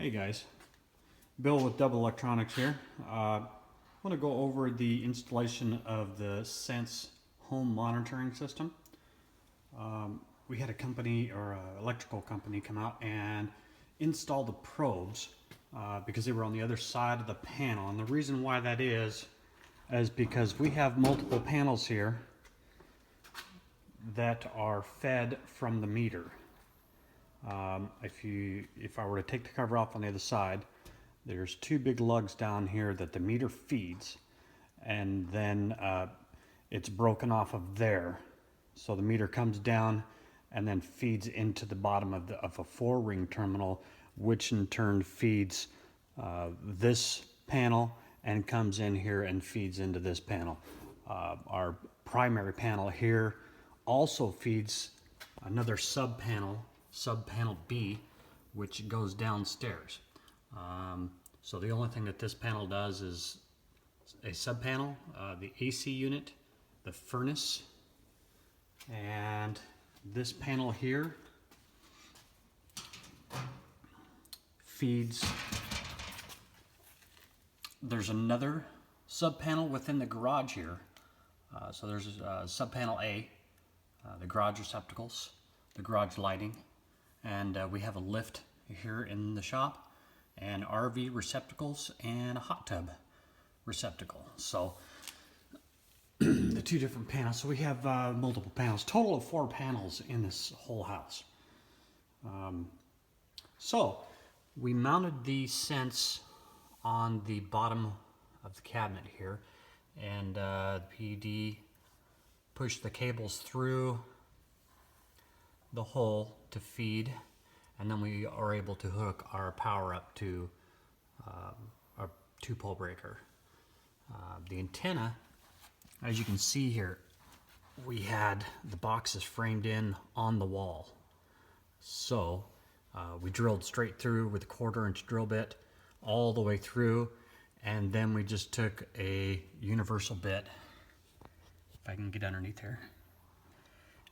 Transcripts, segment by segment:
Hey guys, Bill with Double Electronics here. I want to go over the installation of the Sense home monitoring system. We had a company or an electrical company come out and install the probes because they were on the other side of the panel. And the reason why that is because we have multiple panels here that are fed from the meter. If I were to take the cover off on the other side, there's two big lugs down here that the meter feeds, and then it's broken off of there. So the meter comes down and then feeds into the bottom of a 4-ring terminal, which in turn feeds this panel and comes in here and feeds into this panel. Our primary panel here also feeds another sub panel B, which goes downstairs. So the only thing that this panel does is a sub panel, the AC unit, the furnace, and this panel here feeds. There's another sub panel within the garage here. So there's sub panel A, the garage receptacles, the garage lighting, and we have a lift here in the shop, and RV receptacles, and a hot tub receptacle. So the two different panels. So we have multiple panels, total of 4 panels in this whole house. So we mounted the Sense on the bottom of the cabinet here, and the PD pushed the cables through the hole to feed, and then we are able to hook our power up to our 2-pole breaker. The antenna, as you can see here, we had the boxes framed in on the wall. So we drilled straight through with a 1/4-inch drill bit all the way through, and then we just took a universal bit, if I can get underneath here,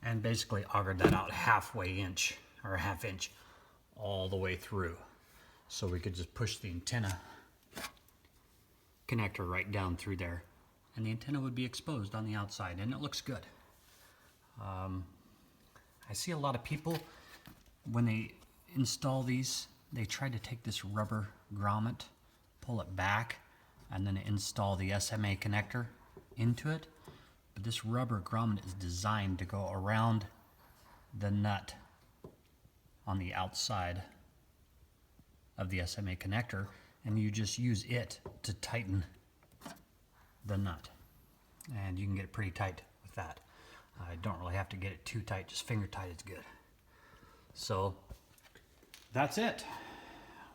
and basically augered that out halfway inch or a 1/2 inch all the way through. So we could just push the antenna connector right down through there, and the antenna would be exposed on the outside, and it looks good. I see a lot of people, when they install these, they try to take this rubber grommet, pull it back, and then install the SMA connector into it. But this rubber grommet is designed to go around the nut on the outside of the SMA connector, and you just use it to tighten the nut. And you can get it pretty tight with that. I don't really have to get it too tight, just finger tight is good. So that's it.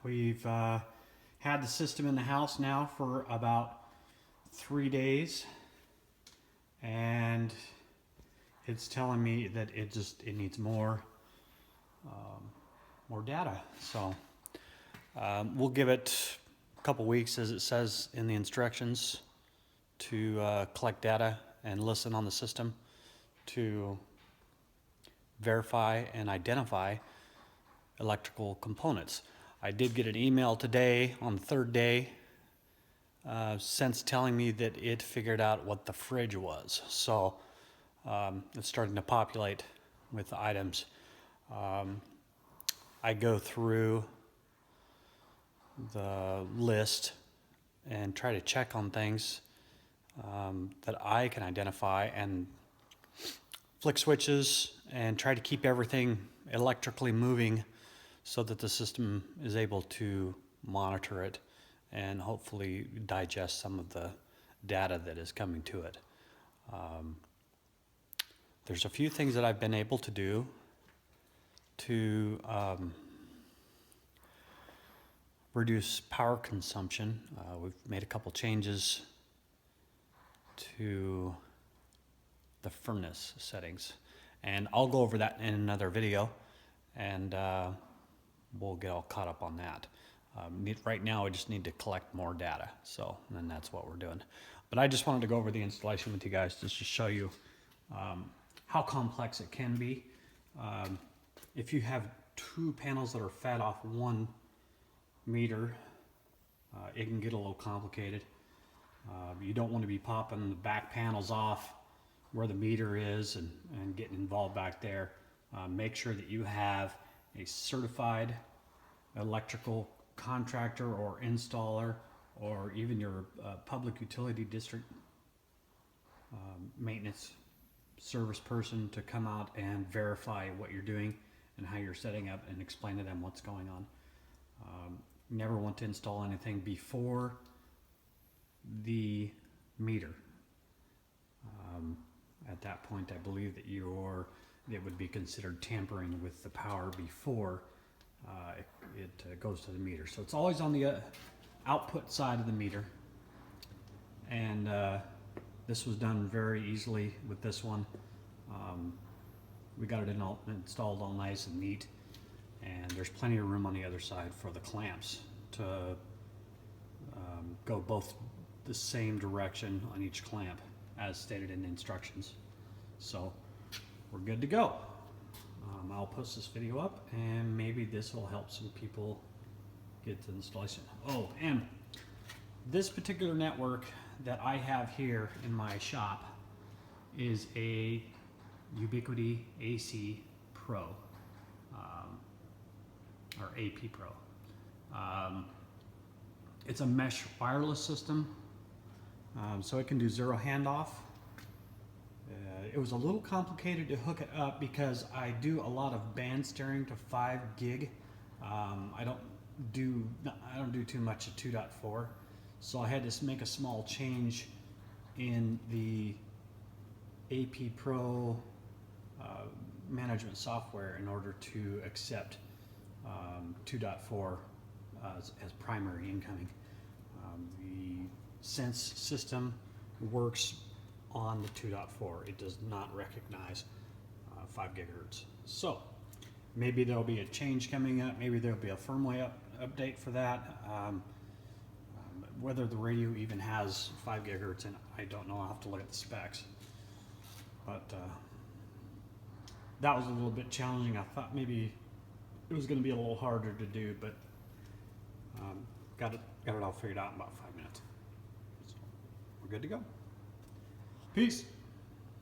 We've had the system in the house now for about 3 days, and it's telling me that it needs more data. So we'll give it a couple weeks, as it says in the instructions, to collect data and listen on the system to verify and identify electrical components. I did get an email today on the 3rd day, Sense telling me that it figured out what the fridge was. So it's starting to populate with items. I go through the list and try to check on things that I can identify, and flick switches, and try to keep everything electrically moving so that the system is able to monitor it and hopefully digest some of the data that is coming to it. There's a few things that I've been able to do to reduce power consumption. We've made a couple changes to the furnace settings, and I'll go over that in another video, and we'll get all caught up on that. Right now I just need to collect more data, so then that's what we're doing. But I just wanted to go over the installation with you guys just to show you how complex it can be. If you have 2 panels that are fed off one meter, it can get a little complicated. You don't want to be popping the back panels off where the meter is and getting involved back there. Make sure that you have a certified electrical contractor or installer, or even your public utility district maintenance service person to come out and verify what you're doing and how you're setting up, and explain to them what's going on. Never want to install anything before the meter. At that point, I believe that it would be considered tampering with the power before it goes to the meter. So it's always on the output side of the meter, and this was done very easily with this one. We got it installed all nice and neat, and there's plenty of room on the other side for the clamps to go both the same direction on each clamp as stated in the instructions. So we're good to go. I'll post this video up, and maybe this will help some people get the installation. Oh, and this particular network that I have here in my shop is a Ubiquiti AC Pro, or AP Pro. It's a mesh wireless system, so it can do zero handoff. It was a little complicated to hook it up because I do a lot of band steering to 5 gig. I don't do too much at 2.4, so I had to make a small change in the AP Pro management software in order to accept 2.4 as primary incoming. The Sense system works on the 2.4. It does not recognize 5 gigahertz. So maybe there'll be a change coming up. Maybe there'll be a firmware update for that. Whether the radio even has 5 gigahertz in it, I don't know. I'll have to look at the specs. But that was a little bit challenging. I thought maybe it was going to be a little harder to do, but got it all figured out in about 5 minutes. So we're good to go. Peace.